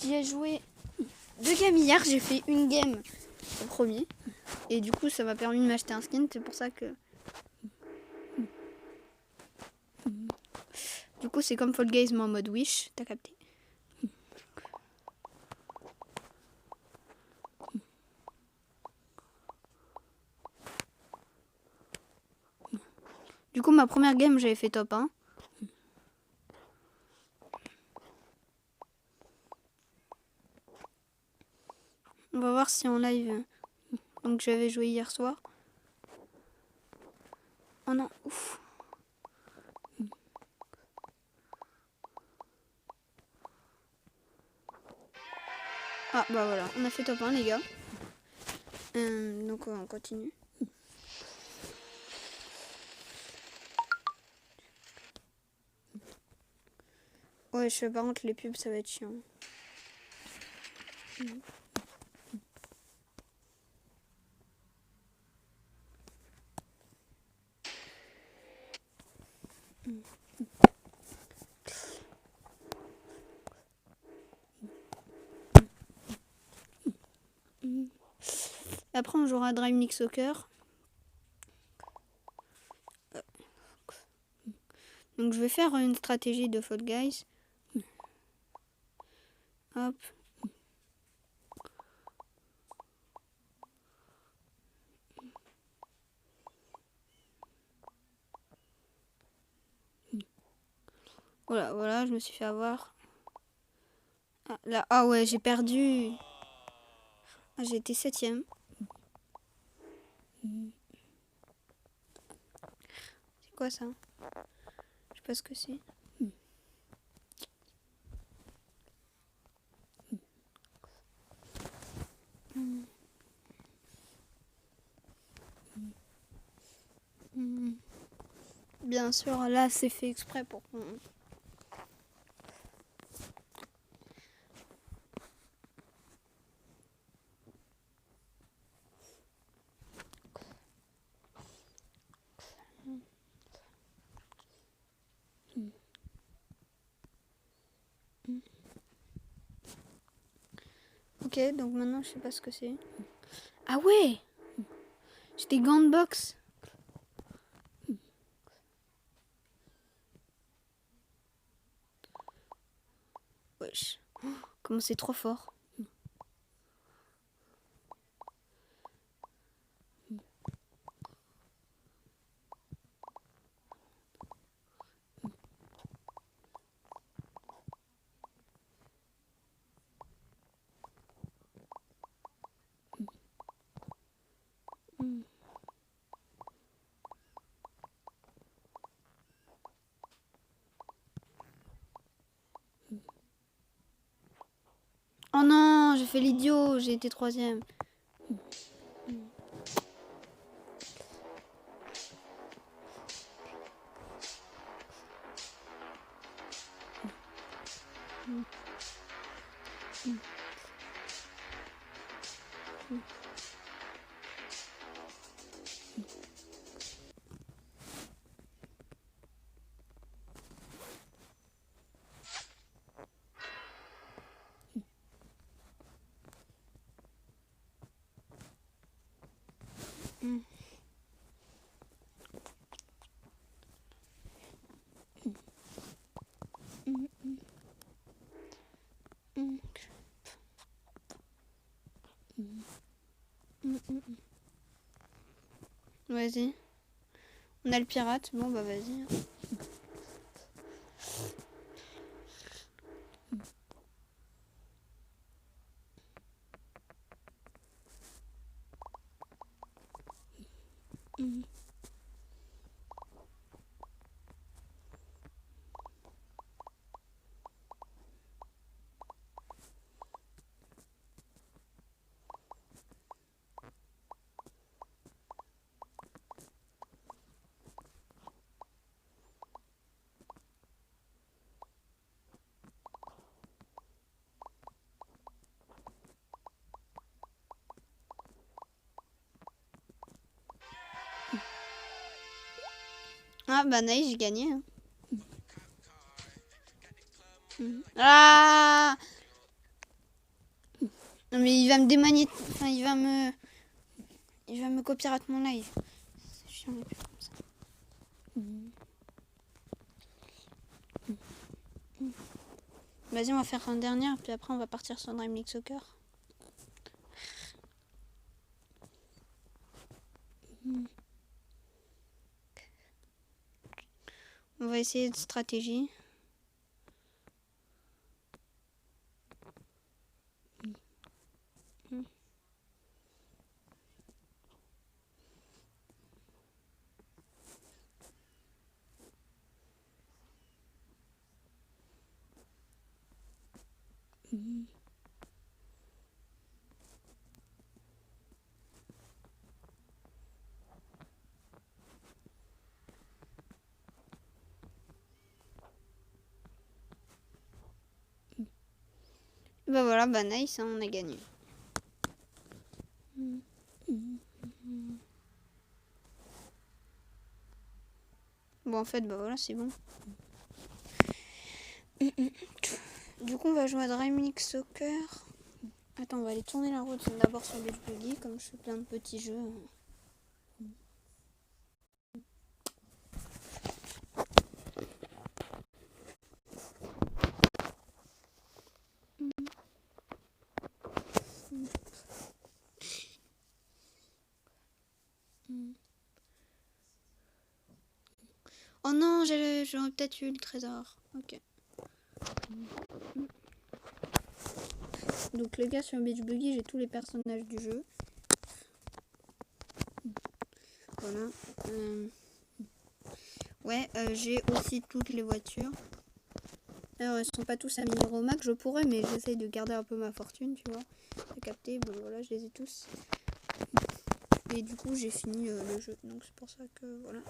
j'y ai joué 2 games hier. J'ai fait une game au premier. Et du coup, ça m'a permis de m'acheter un skin. C'est pour ça que... Du coup, c'est comme Fall Guys, mais en mode Wish. T'as capté? Du coup, ma première game, j'avais fait top 1. On va voir si en live... Donc, j'avais joué hier soir. Oh non, ouf. Ah, bah voilà, on a fait top 1, les gars. Donc, on continue. Ouais, par contre, les pubs, ça va être chiant. Après, on jouera à Drive Nick Soccer. Donc, je vais faire une stratégie de Fall Guys. Hop. Voilà, voilà, je me suis fait avoir. Ah, là, ah ouais, j'ai perdu. Ah, j'ai été 7ème. C'est quoi ça? Je sais pas ce que c'est. Bien sûr, là, c'est fait exprès pour qu'on... Ok, donc maintenant, je sais pas ce que c'est. Ah ouais! J'ai des gants de boxe. Wesh. Oh, comment c'est trop fort. Oh non, j'ai fait l'idiot, j'ai été 3ème. Vas-y. On a le pirate. Bon, bah vas-y. Ah, bah nice, j'ai gagné. Ah! Non mais il va me démagnétiser. Enfin, il va me copyright mon live. C'est chiant les pubs comme ça. Vas-y, on va faire un dernier, puis après on va partir sur Dream League Soccer. On va essayer de stratégie. Bah voilà, bah nice, hein, on a gagné. Bon, en fait, bah voilà, c'est bon. Du coup, on va jouer à Dream League Soccer. Attends, on va aller tourner la route d'abord sur Beach Buggy, comme je fais plein de petits jeux. Oh non, j'aurais peut-être eu le trésor. Ok. Donc les gars, sur Beach Buggy, j'ai tous les personnages du jeu. Voilà. Ouais, j'ai aussi toutes les voitures. Alors, elles sont pas tous à 1000 € max, je pourrais, mais j'essaye de garder un peu ma fortune, tu vois. T'as capté, bon voilà, je les ai tous. Et du coup, j'ai fini le jeu, donc c'est pour ça que voilà.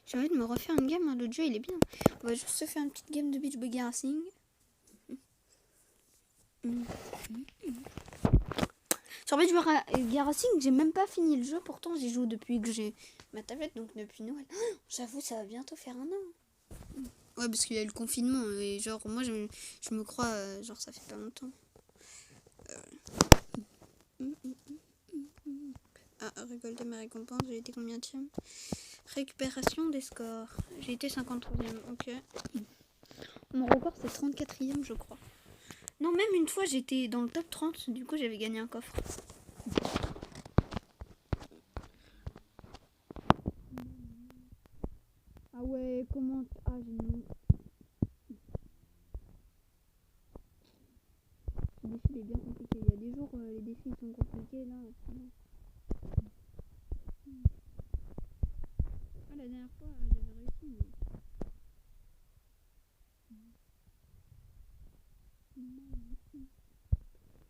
J'ai envie de me refaire une game, hein. L'autre jeu il est bien. On va juste se faire une petite game de Beach Buggy Racing. Sur Beach Buggy Racing, j'ai même pas fini le jeu, pourtant j'y joue depuis que j'ai ma tablette, donc depuis Noël. Oh, j'avoue, ça va bientôt faire 1 an. Ouais, parce qu'il y a eu le confinement, et genre, moi je me crois, genre, ça fait pas longtemps. Ah, récolter mes récompenses, j'ai été combienième? Récupération des scores. J'ai été 53e, ok. Mon record c'est 34e, je crois. Non, même une fois j'étais dans le top 30, du coup j'avais gagné un coffre. Ah ouais, comment... Ah, j'ai mis... Ce défi il est bien compliqué. Il y a des jours, les défis sont compliqués, là. Ah, la dernière fois, j'avais réussi, mais...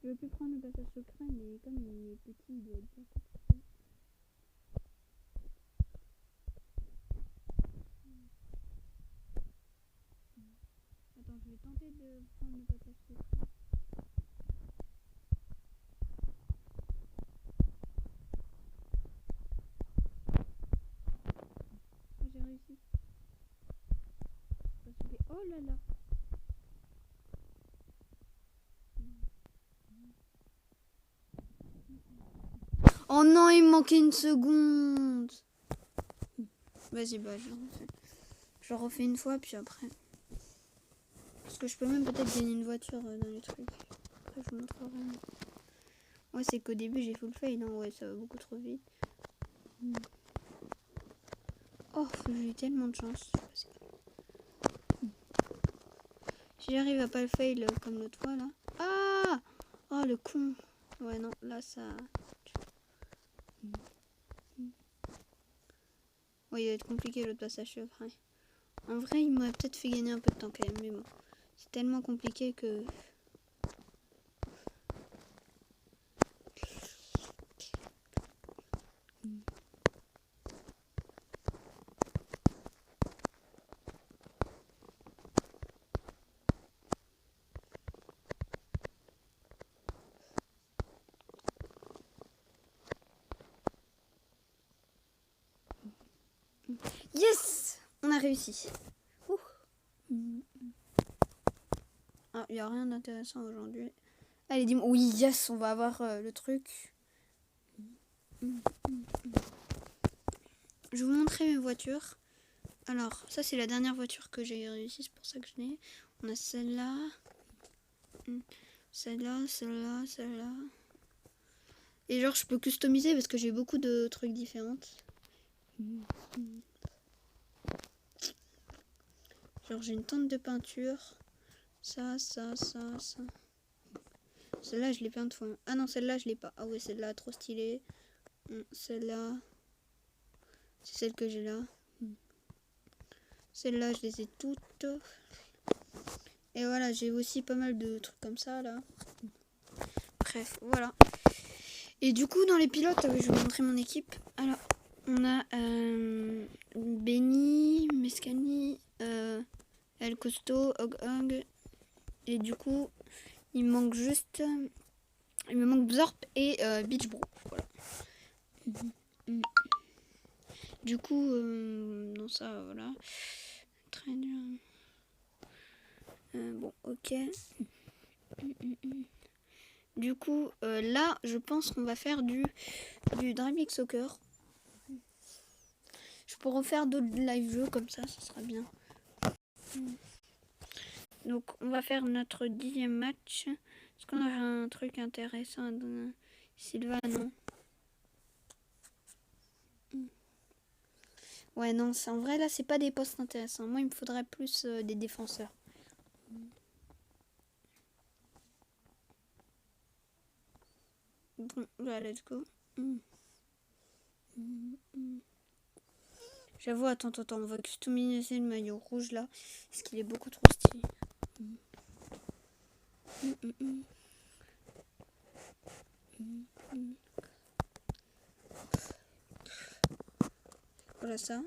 Je veux plus prendre le passage secret, mais comme il est petit, il doit être bien compliqué. Attends, je vais tenter de prendre le passage secret. Ah, j'ai réussi. Oh là là. Oh non, il me manquait une seconde. Vas-y, bah je le refais. Je le refais une fois, puis après. Parce que je peux même peut-être gagner une voiture dans les trucs. Après, je vous montrerai. Ouais, c'est qu'au début, j'ai full fail. Hein. Ouais, ça va beaucoup trop vite. Oh, j'ai eu tellement de chance. Si j'arrive à pas le fail comme l'autre fois, là. Ah! Oh, le con. Ouais, non, là, ça... Ouais, il va être compliqué l'autre passage secret. En vrai, il m'aurait peut-être fait gagner un peu de temps quand même, mais bon. C'est tellement compliqué que... Yes! On a réussi. Ah, il n'y a rien d'intéressant aujourd'hui. Allez, dis-moi. Oui, yes, on va avoir le truc. Je vais vous montrer mes voitures. Alors, ça, c'est la dernière voiture que j'ai réussi. C'est pour ça que je l'ai. On a celle-là. Celle-là, celle-là, celle-là. Et genre, je peux customiser parce que j'ai beaucoup de trucs différents. Genre, j'ai une tente de peinture. Ça. Celle-là, je l'ai peinte fois. Ah non, celle-là, je l'ai pas. Ah ouais, celle-là, trop stylée. Celle-là, c'est celle que j'ai là. Celle-là, je les ai toutes. Et voilà, j'ai aussi pas mal de trucs comme ça, là. Bref, voilà. Et du coup, dans les pilotes, je vais vous montrer mon équipe. Alors, on a Benny, Mescani, El Costo, Hog. Et du coup, il me manque juste... Il me manque Bzorp et Beach Bro. Voilà. Du coup, non, ça, voilà. Très bien. Bon, ok. Du coup, là, je pense qu'on va faire du Dream League Soccer. Je pourrais faire d'autres live jeux comme ça sera bien. Donc, on va faire notre 10e match. Est-ce qu'on aura un truc intéressant dans Sylvain, non? Ouais, non, en vrai, là, c'est pas des postes intéressants. Moi, il me faudrait plus des défenseurs. Bon, bah, let's go. J'avoue, attends, on va customiser le maillot rouge, là. Parce qu'il est beaucoup trop stylé. Voilà ça.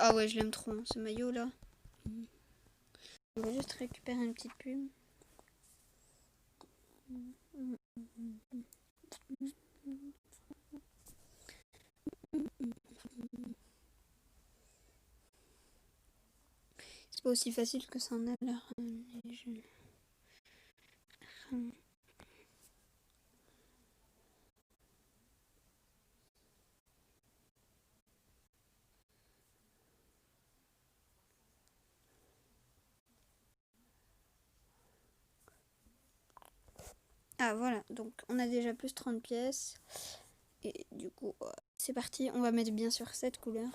Ah ouais, je l'aime trop, hein, ce maillot là. On va juste récupérer une petite pub. C'est pas aussi facile que ça en a l'air. Ah voilà, donc on a déjà plus 30 pièces. Et du coup, c'est parti. On va mettre bien sûr cette couleur.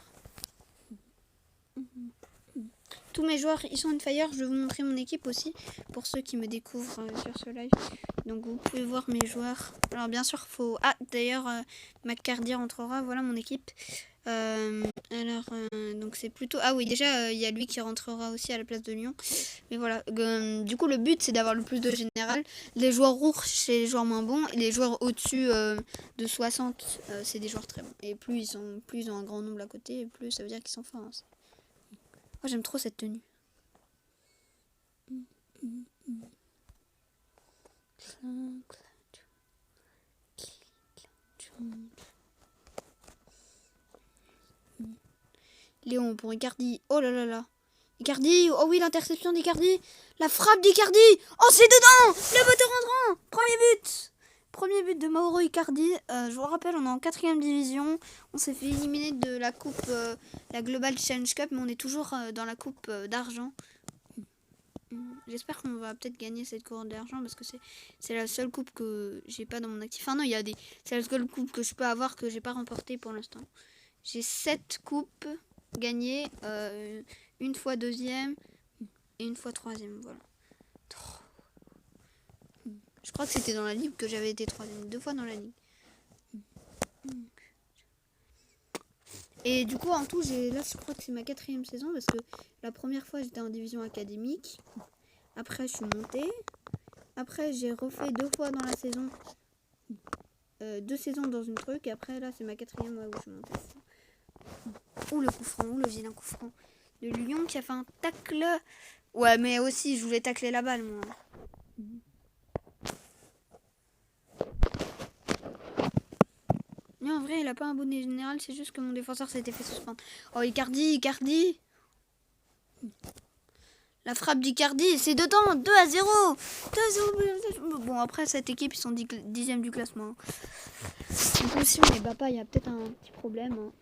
Tous mes joueurs, ils sont on fire. Je vais vous montrer mon équipe aussi, pour ceux qui me découvrent sur ce live. Donc vous pouvez voir mes joueurs. Alors bien sûr, faut... Ah, d'ailleurs, McCardy rentrera. Voilà mon équipe. Donc c'est plutôt... Ah oui, déjà, il y a lui qui rentrera aussi à la place de Lyon. Mais voilà, du coup, le but, c'est d'avoir le plus de général. Les joueurs rouges, c'est les joueurs moins bons. Et les joueurs au-dessus de 60, c'est des joueurs très bons. Et plus ils ont un grand nombre à côté, et plus ça veut dire qu'ils sont forts. Hein. Moi, j'aime trop cette tenue. Léon pour Icardi. Oh là là là. Icardi. Oh oui, l'interception d'Icardi. La frappe d'Icardi. Oh, c'est dedans. Le moteur rentrant. Premier but de Mauro Icardi. Je vous rappelle, on est en 4e division. On s'est fait éliminer de la coupe, la Global Challenge Cup, mais on est toujours dans la coupe d'argent. J'espère qu'on va peut-être gagner cette coupe d'argent parce que c'est la seule coupe que j'ai pas dans mon actif. Enfin non, c'est la seule coupe que je peux avoir que j'ai pas remportée pour l'instant. J'ai 7 coupes gagnées, une fois 2e, et une fois 3e, voilà. Je crois que c'était dans la ligue que j'avais été 3e, 2 fois dans la ligue. Et du coup, en tout, là, je crois que c'est ma 4e saison parce que la première fois, j'étais en division académique. Après, je suis montée. Après, j'ai refait 2 fois dans la saison. 2 saisons dans une truc. Et après, là, c'est ma 4e où je suis montée. Ouh, le coup franc, ouh, le vilain coup franc. Le lion qui a fait un tacle. Ouais, mais aussi, je voulais tacler la balle, moi. Mais en vrai, il a pas un bonnet général, c'est juste que mon défenseur s'était fait suspendre. Oh, Icardi. La frappe d'Icardi, c'est dedans, 2-0. 2-0. Bon, après, cette équipe, ils sont 10e du classement. Donc aussi, on les bat pas, il y a peut-être un petit problème. Hein.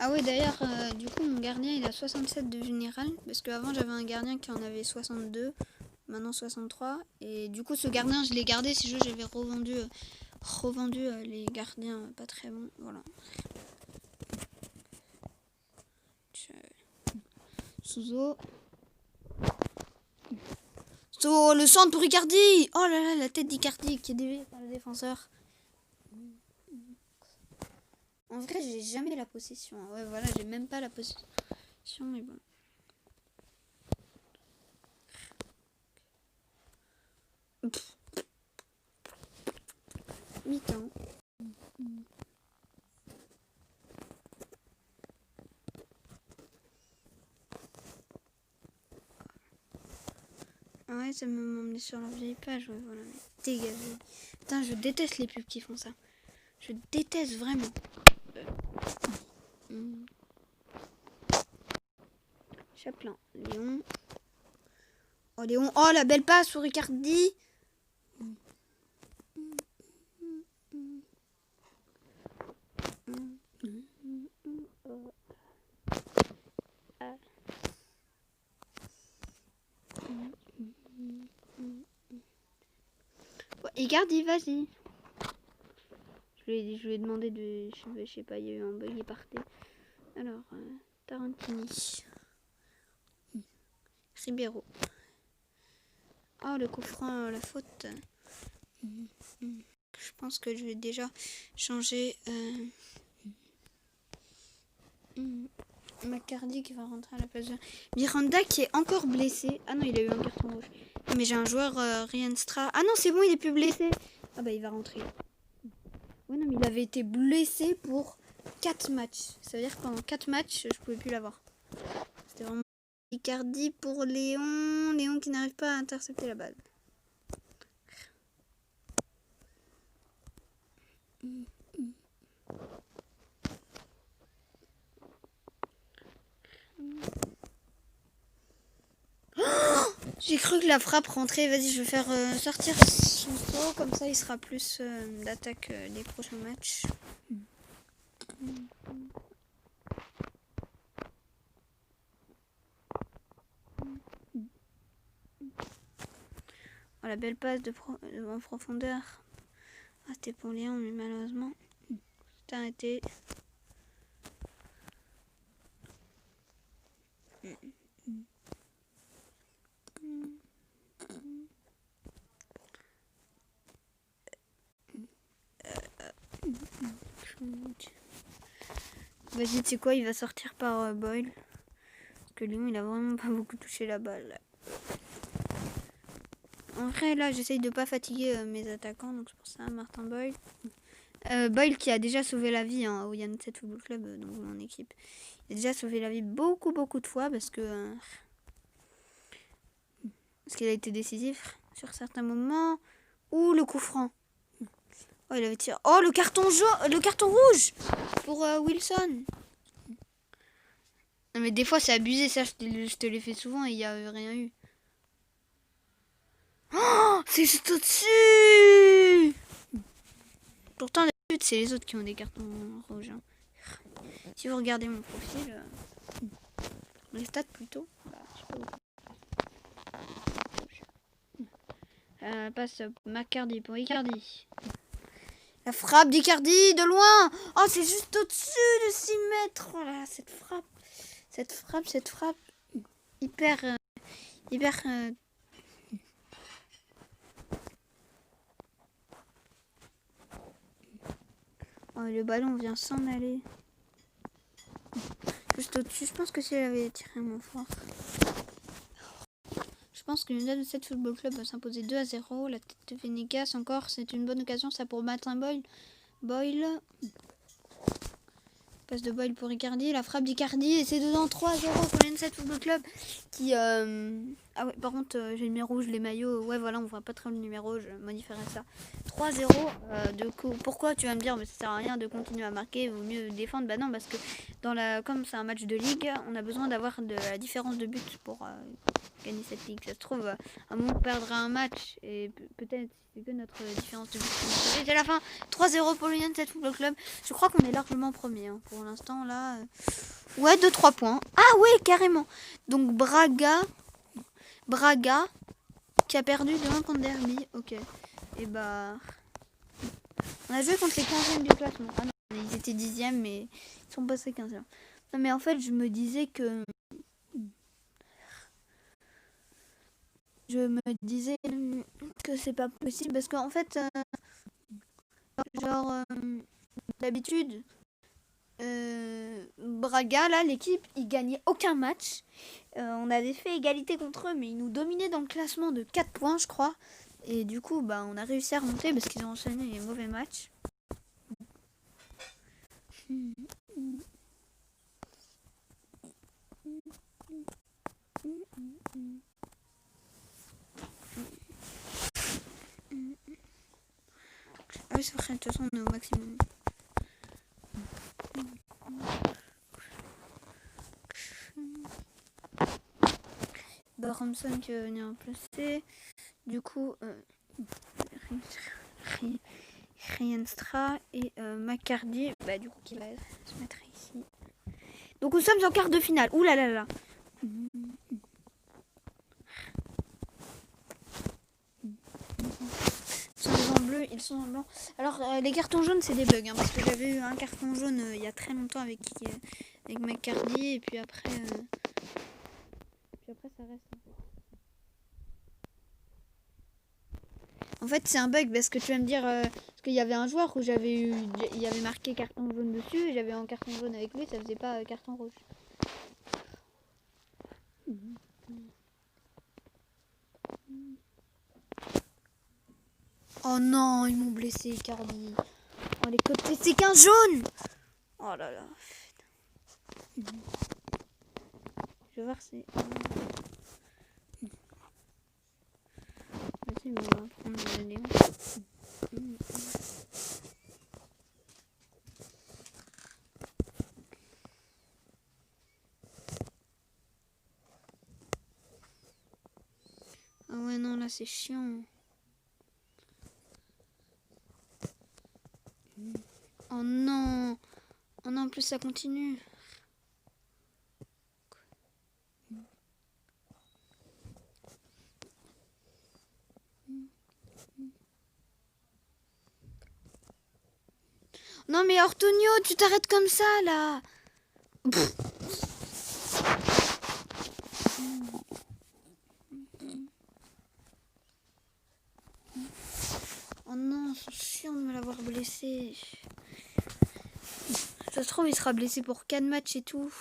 Ah oui, d'ailleurs, du coup, mon gardien, il a 67 de général. Parce qu'avant, j'avais un gardien qui en avait 62. Maintenant, 63. Et du coup, ce gardien, je l'ai gardé. Si j'avais revendu les gardiens pas très bons. Voilà. Souzo. Oh, le centre pour Icardi. Oh là là, la tête d'Icardi qui est déviée par le défenseur. En vrai, j'ai jamais la possession. Ouais, voilà, j'ai même pas la possession, mais bon. Mi-temps. Ah ouais, ça m'a emmené sur leur vieille page. Ouais, voilà, mais dégagez. Putain, je déteste les pubs qui font ça. Je déteste vraiment. Chaplin. Léon. Oh, Léon. Oh, la belle passe pour Icardi. Icardi, vas-y. Je lui ai demandé de... Je sais pas, il y a eu un bug, il partait. Alors, Tarantini. Ribeiro. Oh, le coup franc, la faute. Je pense que je vais déjà changer... Macardy qui va rentrer à la place de Miranda qui est encore blessé. Ah non, il a eu un carton rouge. Mais j'ai un joueur Rienstra. Ah non, c'est bon, il est plus blessé. Ah bah il va rentrer. Ouais non, mais il avait été blessé pour 4 matchs. Ça veut dire que pendant 4 matchs, je pouvais plus l'avoir. C'était vraiment Icardi pour Léon. Léon qui n'arrive pas à intercepter la balle. J'ai cru que la frappe rentrait. Vas-y, je vais faire sortir son saut. Comme ça, il sera plus d'attaque les prochains matchs. Oh, la belle passe en profondeur. Ah, c'était pour Léon, mais malheureusement, c'est arrêté. Vas-y, tu sais quoi, il va sortir par Boyle. Parce que Léon, il a vraiment pas beaucoup touché la balle. En vrai, là, j'essaye de pas fatiguer mes attaquants. Donc c'est pour ça, Martin Boyle. Boyle qui a déjà sauvé la vie au Yann 7 Football Club, donc mon équipe. Il a déjà sauvé la vie beaucoup de fois parce que... parce qu'il a été décisif sur certains moments. Ou le coup franc. Oh, il avait tiré. Oh, le carton jaune, le carton rouge pour Wilson. Non, mais des fois, c'est abusé, ça, je te l'ai fait souvent et il n'y a rien eu. Oh, c'est juste au-dessus. Pourtant, d'habitude, c'est les autres qui ont des cartons rouges. Hein. Si vous regardez mon profil, les stats plutôt, bah, je sais pas beaucoup. Passe McCardy pour Icardi. La frappe d'Icardi de loin. Oh, c'est juste au-dessus de 6 mètres. Oh là, cette frappe. Cette frappe. Hyper... Oh, le ballon vient s'en aller. Juste au-dessus. Je pense que si elle avait tiré mon fort. Je pense que l'Union de 7 Football Club va s'imposer 2-0. La tête de Venegas encore. C'est une bonne occasion ça pour Martin Boyle. Passe de Boyle pour Icardi, la frappe d'Icardi et c'est dedans 3-0 pour l'N7 Football Club qui... Ah ouais, par contre j'ai le numéro rouge, les maillots, ouais voilà on voit pas très le numéro, je modifierai ça. 3-0, de coup, pourquoi tu vas me dire mais ça sert à rien de continuer à marquer, il vaut mieux défendre, bah non parce que comme c'est un match de ligue, on a besoin d'avoir de la différence de but pour gagner cette ligue. Ça se trouve, à un moment on perdra un match et peut-être c'est que notre différence de but. C'est à la fin, 3-0 pour l'Union 7 Football Club. Je crois qu'on est largement premier hein, pour l'instant là. Ouais, 2-3 points. Ah ouais, carrément. Donc Braga qui a perdu de 1 contre Derby. Ok. Et bah on a joué contre les 15e du classement. Ah non, ils étaient 10e mais ils sont passés 15e. Non mais en fait, je me disais que c'est pas possible parce qu'en fait d'habitude Braga là l'équipe ils gagnaient aucun match, on avait fait égalité contre eux mais ils nous dominaient dans le classement de 4 points je crois et du coup bah on a réussi à remonter parce qu'ils ont enchaîné les mauvais matchs. Ah oui c'est vrai, de toute façon on est au maximum. Baramson qui va venir en placer. Du coup, Rienstra et McCardy, bah du coup qui va se mettre ici. Donc nous sommes en quart de finale. Ouh là là là. Ils sont en blanc. Alors les cartons jaunes c'est des bugs hein, parce que j'avais eu un carton jaune il y a très longtemps avec McCardy et puis après ça reste. En fait c'est un bug parce que tu vas me dire parce qu'il y avait un joueur où il y avait marqué carton jaune dessus et j'avais un carton jaune avec lui, ça faisait pas carton rouge. Oh non, ils m'ont blessé, Icardi. Oh, les côtés, c'est qu'un jaune. Oh là là. Je vais voir si... Vas-y, on va prendre le néon. Ah ouais, non, là, c'est chiant. Oh non. Oh non, en plus, ça continue. Non mais Ortonio, tu t'arrêtes comme ça là. Oh non, c'est chiant de me l'avoir blessé. Ça se trouve, il sera blessé pour 4 matchs et tout.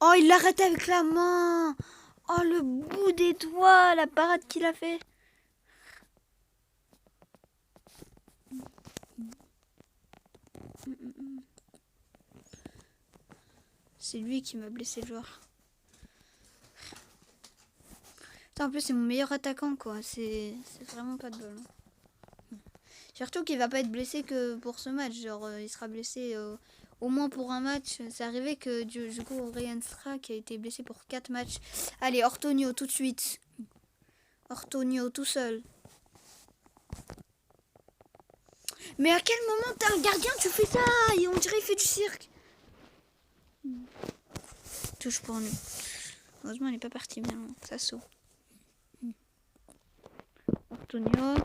Oh, il l'arrête avec la main. Oh, le bout des doigts, la parade qu'il a fait. C'est lui qui m'a blessé le joueur. En plus, c'est mon meilleur attaquant, quoi. C'est vraiment pas de bol. Surtout qu'il va pas être blessé que pour ce match. Genre, il sera blessé au moins pour un match. C'est arrivé que du coup, Ryan Strack a été blessé pour 4 matchs. Allez, Ortonio tout de suite. Ortonio tout seul. Mais à quel moment t'as un gardien, tu fais ça? Et on dirait qu'il fait du cirque. Touche pour nous. Heureusement, elle n'est pas partie bien. Ça saute. Ortonio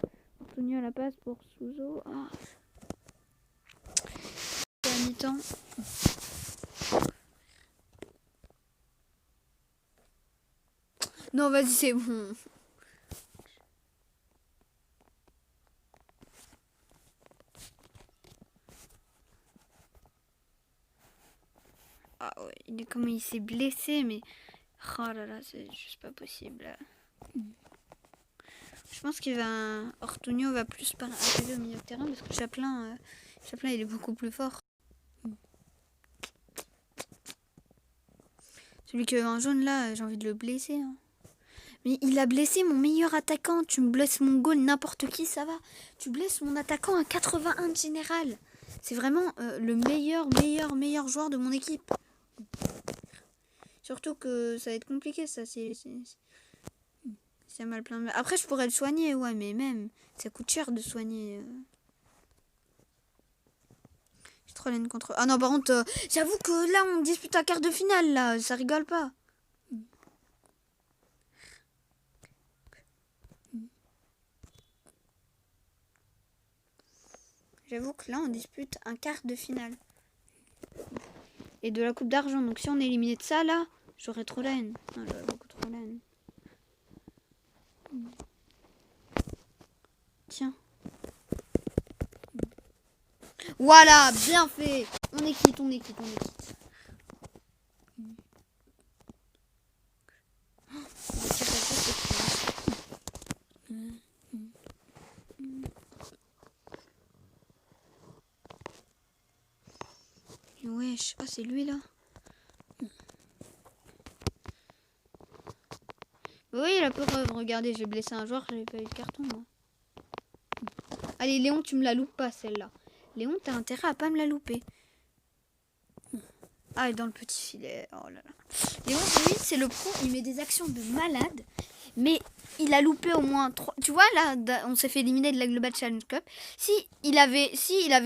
à la passe pour Souzo. Ah. C'est à mi-temps. Non, vas-y, c'est bon. Ah ouais, comment il s'est blessé, mais... Oh là là, c'est juste pas possible. Je pense qu'il va... Ortonio va plus arriver au milieu de terrain parce que Chaplin, il est beaucoup plus fort. Celui qui est en jaune là, j'ai envie de le blesser. Hein. Mais il a blessé mon meilleur attaquant. Tu me blesses mon goal, n'importe qui, ça va. Tu blesses mon attaquant à 81 de général. C'est vraiment le meilleur joueur de mon équipe. Surtout que ça va être compliqué, ça. C'est mal plein. Après, je pourrais le soigner, ouais, mais même, ça coûte cher de soigner. J'ai trop laine contre... Ah non, par contre, j'avoue que là, on dispute un quart de finale, là. Ça rigole pas. J'avoue que là, on dispute un quart de finale. Et de la coupe d'argent. Donc si on est éliminé de ça, là, j'aurais trop la haine. Ah, j'aurais beaucoup trop la haine. Tiens. Voilà, bien fait. On est quitte. Wesh, ah c'est lui là. Oui, la preuve, regardez, j'ai blessé un joueur, j'avais pas eu de carton moi. Allez Léon, tu me la loupes pas celle-là. Léon, t'as intérêt à pas me la louper. Ah, dans le petit filet. Oh là là. Léon, lui, c'est le pro, il met des actions de malade. Mais il a loupé au moins 3. Tu vois, là, on s'est fait éliminer de la Global Challenge Cup. Si il avait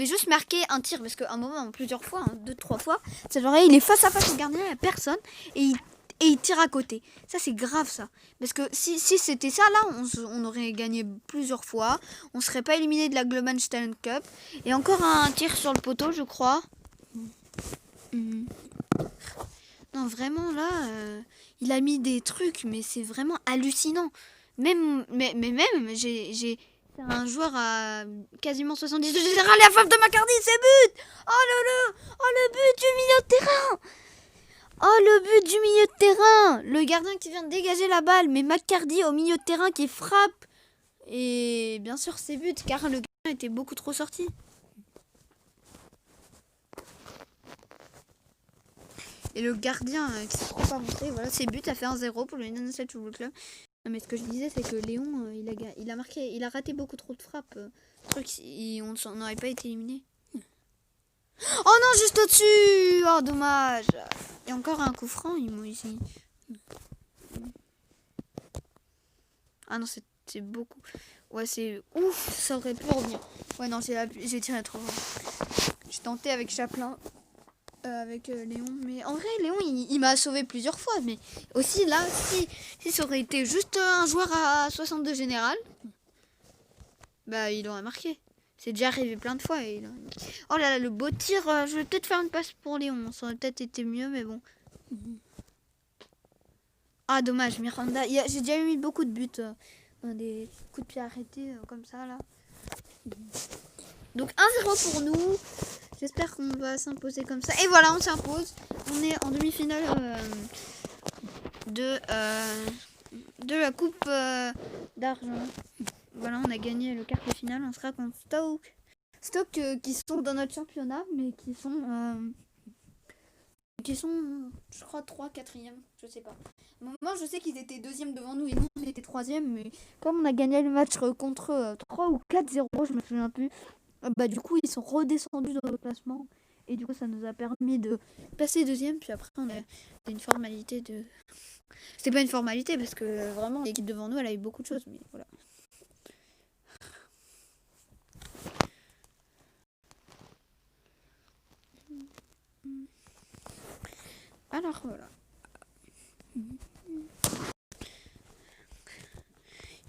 juste marqué un tir, parce qu'à un moment, plusieurs fois, 2-3 fois, c'est genre, il est face à face au gardien, il n'y a personne, et il tire à côté. Ça, c'est grave, ça. Parce que si c'était ça, là, on aurait gagné plusieurs fois. On serait pas éliminé de la Global Challenge Cup. Et encore un tir sur le poteau, je crois. Non, vraiment, là, il a mis des trucs, mais c'est vraiment hallucinant. Même, j'ai un joueur à quasiment 70 de général et à fave de Macardy, c'est but. Oh là là, oh le but du milieu de terrain. Oh le but du milieu de terrain. Le gardien qui vient de dégager la balle, mais Macardy au milieu de terrain qui frappe. Et bien sûr, c'est but, car le gardien était beaucoup trop sorti. Et le gardien qui s'est trop pas montré, voilà, ses buts, a fait 1-0 pour le United Football Club. Non, mais ce que je disais, c'est que Léon, il a marqué, il a raté beaucoup trop de frappes. On n'aurait pas été éliminé. Oh non, juste au-dessus. Oh, dommage. Et encore un coup franc, ils m'ont ici. Ah non, c'est beaucoup. Ouais, c'est ouf, ça aurait pu revenir. Ouais, non, j'ai tiré trop fort. J'ai tenté avec Chaplin. Avec Léon, mais en vrai Léon il m'a sauvé plusieurs fois, mais aussi là si ça aurait été juste un joueur à 62 général, bah il aurait marqué. C'est déjà arrivé plein de fois. Oh là là, le beau tir, je vais peut-être faire une passe pour Léon, ça aurait peut-être été mieux, mais bon. Ah dommage, Miranda, j'ai déjà eu beaucoup de buts, des coups de pied arrêtés comme ça là. Donc 1-0 pour nous. J'espère qu'on va s'imposer comme ça. Et voilà, on s'impose. On est en demi-finale de la coupe d'argent. Voilà, on a gagné le quart de finale. On sera contre Stoke. Stoke qui sont dans notre championnat, mais qui sont, je crois, 3, 4e. Je sais pas. Moi, je sais qu'ils étaient 2e devant nous et nous, on était 3e. Mais comme on a gagné le match contre 3 ou 4-0, je me souviens plus. Bah du coup ils sont redescendus dans le classement Et du coup, ça nous a permis de passer deuxième. Puis après, on a une formalité de... C'était pas une formalité parce que vraiment, l'équipe devant nous, elle a eu beaucoup de choses. Mais voilà. Alors voilà.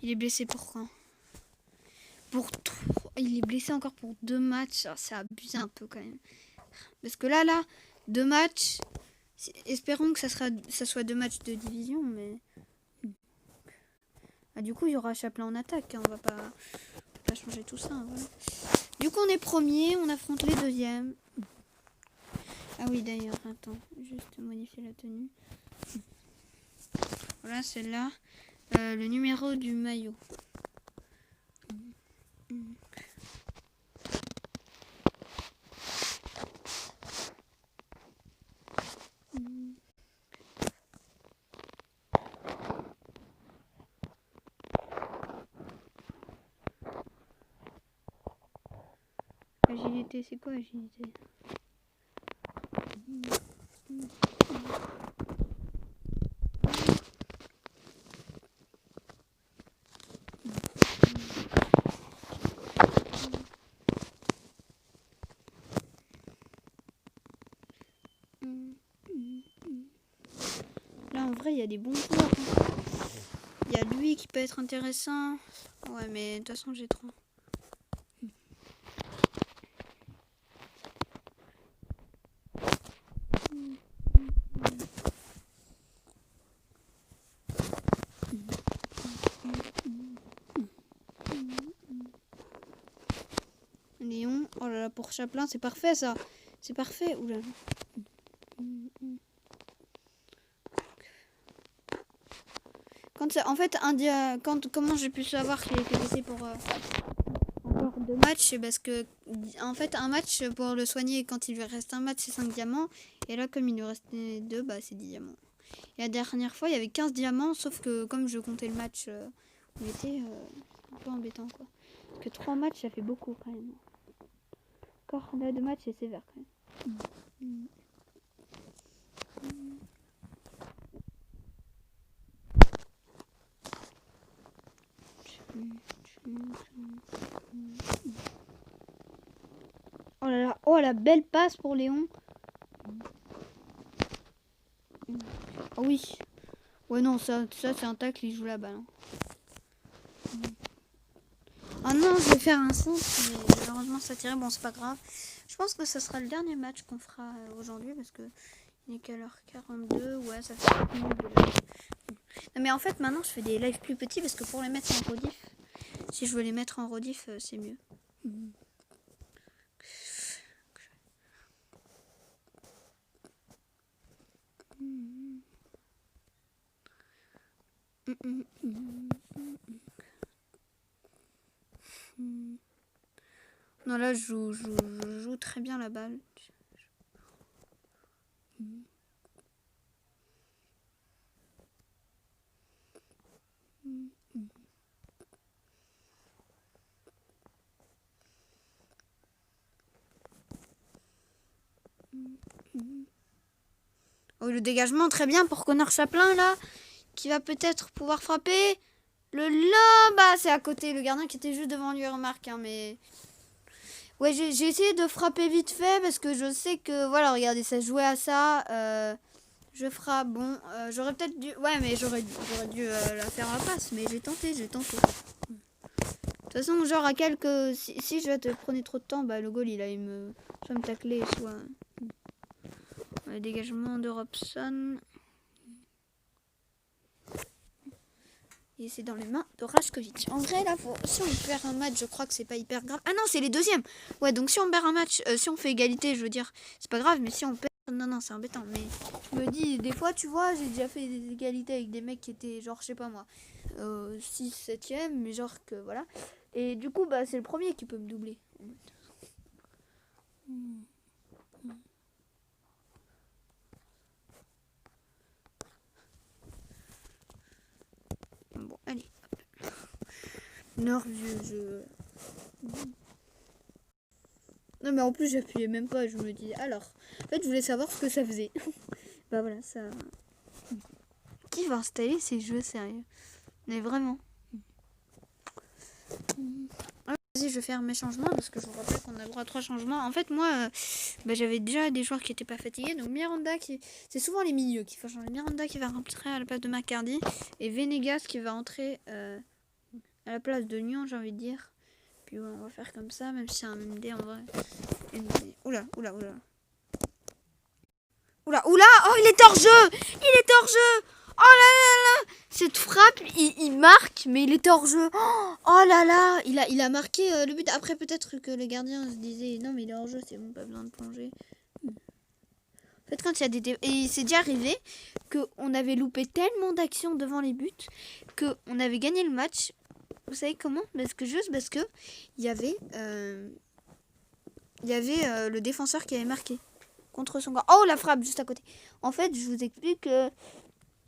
Il est blessé pour quand? Il est blessé encore pour 2 matchs. Alors, c'est abusé un peu quand même. Parce que là, 2 matchs. Espérons que ça soit 2 matchs de division, mais... Ah, du coup, il y aura Chaplin en attaque. Hein, on va pas changer tout ça. Hein, voilà. Du coup, on est premier. On affronte les deuxièmes. Ah oui, d'ailleurs, attends. Juste modifier la tenue. Voilà, celle-là. Le numéro du maillot. Agilité, c'est quoi agilité? Là, en vrai, il y a des bons joueurs. Il y a lui qui peut être intéressant. Ouais, mais de toute façon, j'ai trop. Léon, oh là là, pour Chaplin, c'est parfait ça. C'est parfait. Oula. En fait, comment j'ai pu savoir qu'il était blessé pour encore 2 matchs? C'est parce que, en fait, un match pour le soigner, quand il lui reste un match, c'est 5 diamants. Et là, comme il lui restait 2, bah, c'est 10 diamants. Et la dernière fois, il y avait 15 diamants, sauf que comme je comptais le match où il était, un peu embêtant quoi. Parce que 3 matchs, ça fait beaucoup quand même. Encore là, 2 matchs, c'est sévère quand même. Oh là là, oh la belle passe pour Léon. Oh oui. Ouais non, ça c'est un tacle, il joue la balle. Oh non, je vais faire un centre, mais malheureusement ça tirait, bon c'est pas grave. Je pense que ce sera le dernier match qu'on fera aujourd'hui parce que il est quelle heure 42, ouais ça fait 5 minutes de live. Non mais en fait maintenant je fais des lives plus petits parce que pour les mettre en rediff, si je veux les mettre en rediff c'est mieux. Non là je joue très bien la balle. Oh, le dégagement très bien pour Connor Chaplin là, qui va peut-être pouvoir frapper. Le là, bah c'est à côté, le gardien qui était juste devant lui remarque, hein, mais... Ouais, j'ai essayé de frapper vite fait parce que je sais que, voilà, regardez, ça jouait à ça. Je frappe, bon, j'aurais peut-être dû... Ouais, mais j'aurais dû la faire à passe, mais j'ai tenté. De toute façon, genre à quelques... Si je te prenais trop de temps, bah le goal, il allait soit me tacler, soit... Ouais, dégagement de Robson. Et c'est dans les mains de Rajkovic. En vrai, là, si on perd un match, je crois que c'est pas hyper grave. Ah non, c'est les deuxièmes. Ouais, donc si on perd un match, si on fait égalité, je veux dire, c'est pas grave. Mais si on perd, non, c'est embêtant. Mais je me dis, des fois, tu vois, j'ai déjà fait des égalités avec des mecs qui étaient, genre, je sais pas moi, 6, 7e, mais genre que, voilà. Et du coup, bah, c'est le premier qui peut me doubler. Bon, allez. Nerveux, Non mais en plus j'appuyais même pas, je me dis alors. En fait je voulais savoir ce que ça faisait. Bah voilà, ça... Qui va installer ces jeux sérieux? Mais vraiment. Vas-y, je vais faire mes changements parce que je vous rappelle qu'on a le droit à 3 changements. En fait, moi, j'avais déjà des joueurs qui n'étaient pas fatigués. Donc Miranda, c'est souvent les milieux qu'il faut changer. Miranda qui va rentrer à la place de McCardy et Venegas qui va entrer à la place de Nyon, j'ai envie de dire. Puis ouais, on va faire comme ça, même si c'est un MD en vrai. MD. Oula. Oula, oh il est hors jeu. Il est hors jeu. Oh là là. Cette frappe, il marque, mais il était hors jeu. Oh là là, il a marqué le but. Après, peut-être que le gardien se disait non, mais il est hors jeu, c'est bon, pas besoin de plonger. En fait, quand il y a des. Et c'est déjà arrivé qu'on avait loupé tellement d'actions devant les buts qu'on avait gagné le match. Vous savez comment? Parce que il y avait le défenseur qui avait marqué contre son gars. Oh, la frappe juste à côté. En fait, je vous explique que.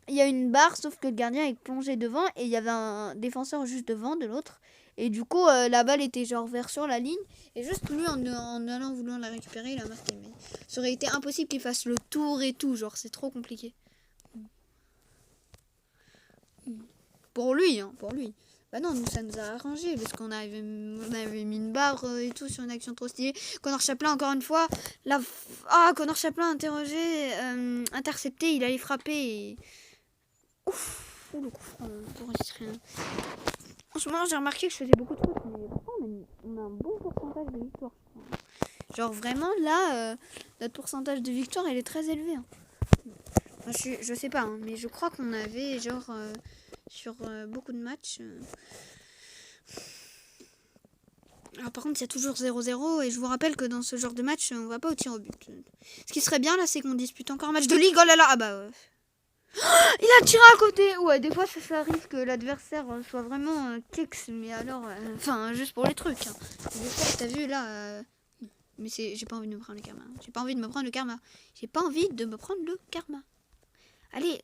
Il y a une barre, sauf que le gardien est plongé devant et il y avait un défenseur juste devant de l'autre. Et du coup, la balle était genre vers sur la ligne. Et juste lui, en allant vouloir la récupérer, il a marqué. Mais ça aurait été impossible qu'il fasse le tour et tout. Genre, c'est trop compliqué. Pour lui, hein, pour lui. Bah non, nous, ça nous a arrangé parce qu'on avait mis une barre et tout sur une action trop stylée. Connor Chaplin, encore une fois. Connor Chaplin interrogé, intercepté, il allait frapper et... Ouf, le coup franc pour enregistrer. Franchement, j'ai remarqué que je faisais beaucoup de fautes, mais on a un bon pourcentage de victoire. Genre vraiment, là, notre pourcentage de victoire, il est très élevé. Hein. Enfin, je sais pas, hein, mais je crois qu'on avait, genre, sur beaucoup de matchs... Alors par contre, il y a toujours 0-0, et je vous rappelle que dans ce genre de match, on va pas au tir au but. Ce qui serait bien, là, c'est qu'on dispute encore un match de ligue. Oh là là, ah bah ouais. Il a tiré à côté. Ouais, des fois ça arrive que l'adversaire soit vraiment kex, mais alors enfin juste pour les trucs hein. Des fois t'as vu là mais j'ai pas envie de me prendre le karma. J'ai pas envie de me prendre le karma. Allez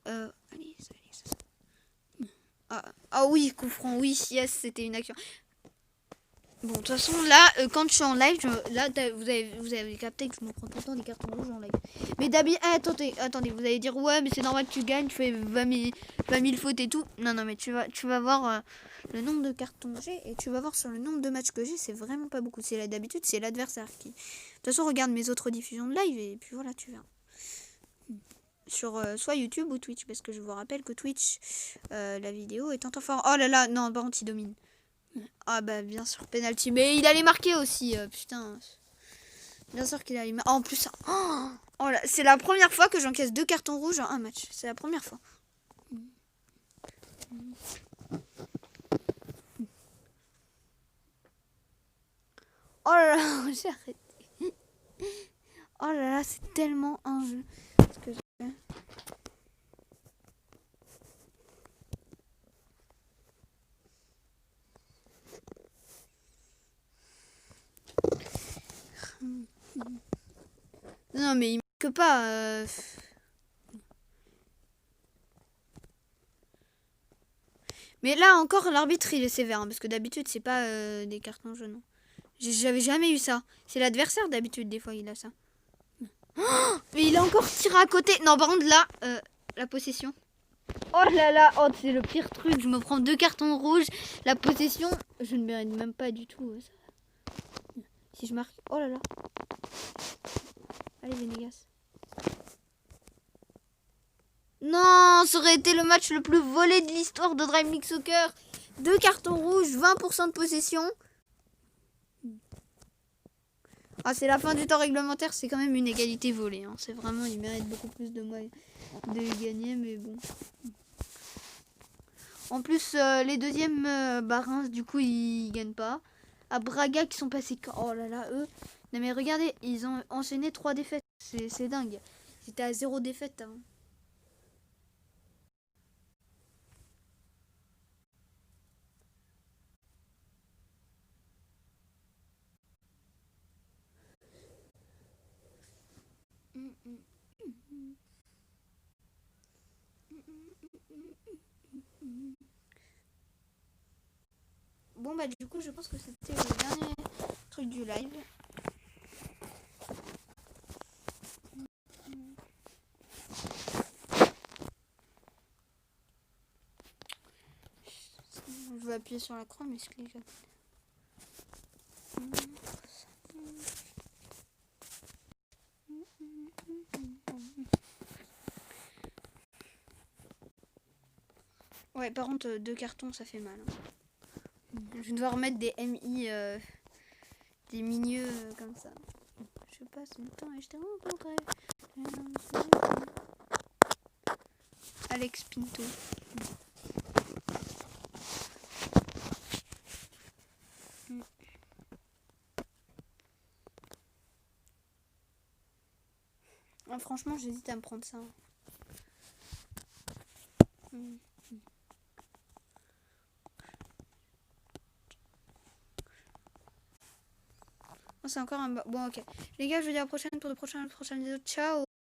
Ah oui, coup franc. Oui, yes, c'était une action. Bon, de toute façon, là, quand je suis en live, vous avez capté que je me prends tout le temps des cartons rouges en live. Mais d'habitude, attendez, vous allez dire, ouais, mais c'est normal que tu gagnes, tu fais 20 000 fautes et tout. Non, mais tu vas voir le nombre de cartons que j'ai et tu vas voir sur le nombre de matchs que j'ai, c'est vraiment pas beaucoup. D'habitude, c'est l'adversaire qui... De toute façon, regarde mes autres diffusions de live et puis voilà, tu verras. Sur soit YouTube ou Twitch, parce que je vous rappelle que Twitch, la vidéo est en temps fort. Oh là là, non, par contre, il domine. Ah bah bien sûr penalty, mais il allait marquer aussi, putain. Bien sûr qu'il allait marquer. En plus, oh là, c'est la première fois que j'encaisse 2 cartons rouges en un match. C'est la première fois. Oh là là, j'ai arrêté. Oh là là, c'est tellement un jeu. Ce que j'ai fait. Non mais il marque pas. Mais là encore l'arbitre il est sévère hein, parce que d'habitude c'est pas des cartons jaunes. J'avais jamais eu ça. C'est l'adversaire d'habitude des fois il a ça. Oh, mais il a encore tiré à côté. Non par contre là la possession. Oh là là, oh c'est le pire truc. Je me prends 2 cartons rouges. La possession, je ne mérite même pas du tout ça. Si je marque, oh là là. Allez Venegas. Non, ça aurait été le match le plus volé de l'histoire de Dream League Soccer. 2 cartons rouges, 20% de possession. Ah, c'est la fin du temps réglementaire, c'est quand même une égalité volée. Hein. C'est vraiment, il mérite beaucoup plus de moi de gagner, mais bon. En plus, les deuxièmes Barins, du coup, ils gagnent pas. À Braga, qui sont passés... Oh là là, eux... Non mais regardez, ils ont enchaîné 3 défaites. C'est dingue. C'était à 0 défaite avant. Bon bah du coup je pense que c'était le dernier truc du live. appuyer sur la croix, mais je clique. Ouais, par contre, 2 cartons, ça fait mal. Je vais devoir remettre des MI, des milieux comme ça. Je passe le temps et je t'ai rencontré. Alex Pinto. Ah, franchement, j'hésite à me prendre ça. Oh, c'est encore un... Bon, ok. Les gars, je vous dis à la prochaine pour de prochaines vidéos. Ciao.